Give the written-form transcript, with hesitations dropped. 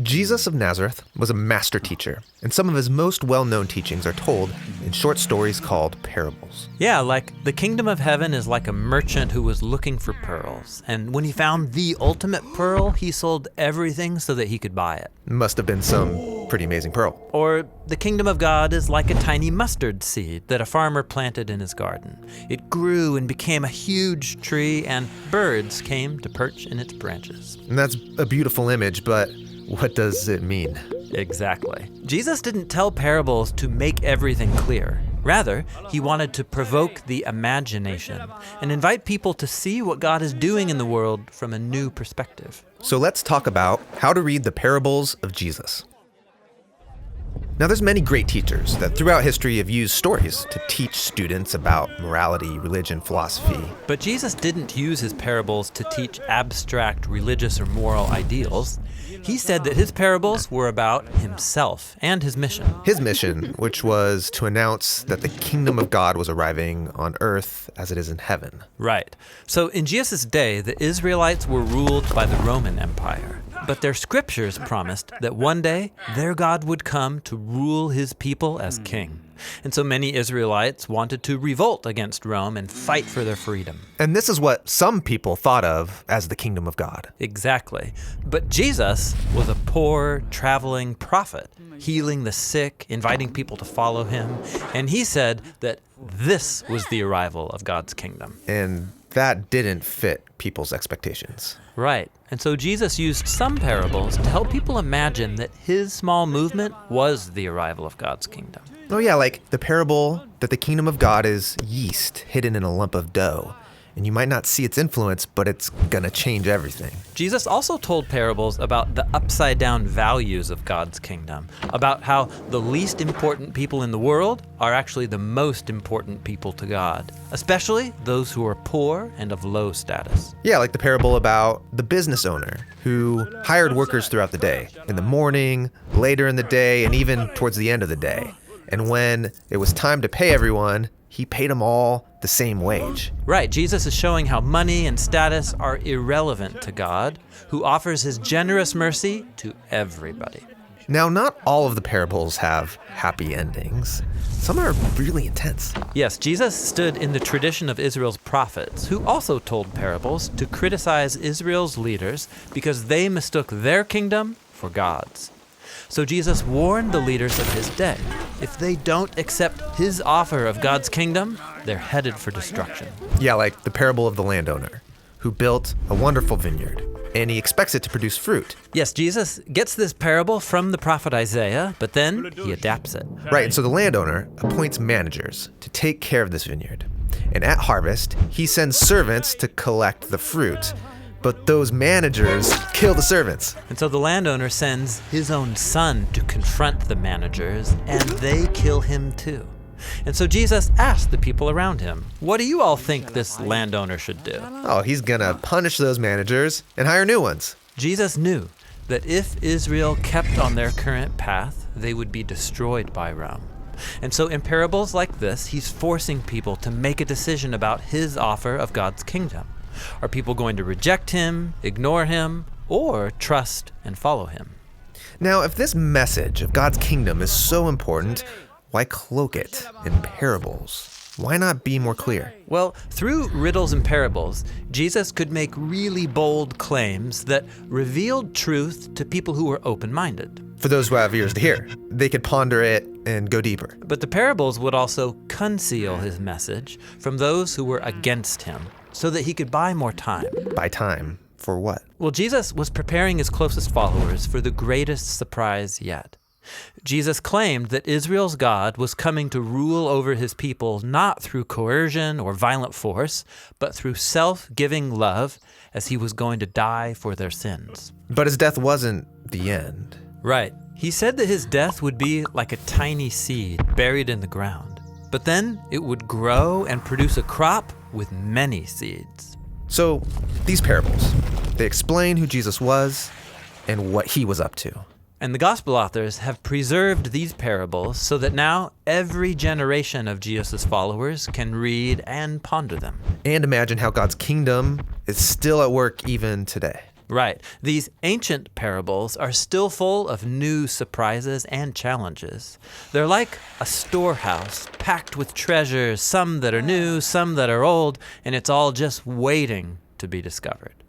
Jesus of Nazareth was a master teacher, and some of his most well-known teachings are told in short stories called parables. Yeah, like the kingdom of heaven is like a merchant who was looking for pearls. And when he found the ultimate pearl, he sold everything so that he could buy it. Must have been some pretty amazing pearl. Or the kingdom of God is like a tiny mustard seed that a farmer planted in his garden. It grew and became a huge tree, and birds came to perch in its branches. And that's a beautiful image, but what does it mean? Exactly. Jesus didn't tell parables to make everything clear. Rather, he wanted to provoke the imagination and invite people to see what God is doing in the world from a new perspective. So let's talk about how to read the parables of Jesus. Now, there's many great teachers that throughout history have used stories to teach students about morality, religion, philosophy. But Jesus didn't use his parables to teach abstract religious or moral ideals. He said that his parables were about himself and his mission. His mission, which was to announce that the kingdom of God was arriving on earth as it is in heaven. Right. So in Jesus' day, the Israelites were ruled by the Roman Empire. But their scriptures promised that one day their God would come to rule his people as king. And so many Israelites wanted to revolt against Rome and fight for their freedom. And this is what some people thought of as the kingdom of God. Exactly. But Jesus was a poor, traveling prophet, healing the sick, inviting people to follow him. And he said that this was the arrival of God's kingdom. And that didn't fit people's expectations. Right. And so Jesus used some parables to help people imagine that his small movement was the arrival of God's kingdom. Oh yeah, like the parable that the kingdom of God is yeast hidden in a lump of dough. And you might not see its influence, but it's gonna change everything. Jesus also told parables about the upside-down values of God's kingdom, about how the least important people in the world are actually the most important people to God, especially those who are poor and of low status. Yeah, like the parable about the business owner who hired workers throughout the day, in the morning, later in the day, and even towards the end of the day. And when it was time to pay everyone, he paid them all the same wage. Right, Jesus is showing how money and status are irrelevant to God, who offers his generous mercy to everybody. Now, not all of the parables have happy endings. Some are really intense. Yes, Jesus stood in the tradition of Israel's prophets, who also told parables to criticize Israel's leaders because they mistook their kingdom for God's. So Jesus warned the leaders of his day. If they don't accept his offer of God's kingdom, they're headed for destruction. Yeah, like the parable of the landowner who built a wonderful vineyard, and he expects it to produce fruit. Yes, Jesus gets this parable from the prophet Isaiah, but then he adapts it. Right, and so the landowner appoints managers to take care of this vineyard. And at harvest, he sends servants to collect the fruit. But those managers kill the servants. And so the landowner sends his own son to confront the managers, and they kill him too. And so Jesus asked the people around him, what do you all think this landowner should do? Oh, he's gonna punish those managers and hire new ones. Jesus knew that if Israel kept on their current path, they would be destroyed by Rome. And so in parables like this, he's forcing people to make a decision about his offer of God's kingdom. Are people going to reject him, ignore him, or trust and follow him? Now, if this message of God's kingdom is so important, why cloak it in parables? Why not be more clear? Well, through riddles and parables, Jesus could make really bold claims that revealed truth to people who were open-minded. For those who have ears to hear, they could ponder it and go deeper. But the parables would also conceal his message from those who were against him, so that he could buy more time. Buy time for what? Well, Jesus was preparing his closest followers for the greatest surprise yet. Jesus claimed that Israel's God was coming to rule over his people not through coercion or violent force, but through self-giving love, as he was going to die for their sins. But his death wasn't the end. Right. He said that his death would be like a tiny seed buried in the ground. But then it would grow and produce a crop with many seeds. So these parables, they explain who Jesus was and what he was up to. And the gospel authors have preserved these parables so that now every generation of Jesus' followers can read and ponder them. And imagine how God's kingdom is still at work even today. Right. These ancient parables are still full of new surprises and challenges. They're like a storehouse packed with treasures, some that are new, some that are old, and it's all just waiting to be discovered.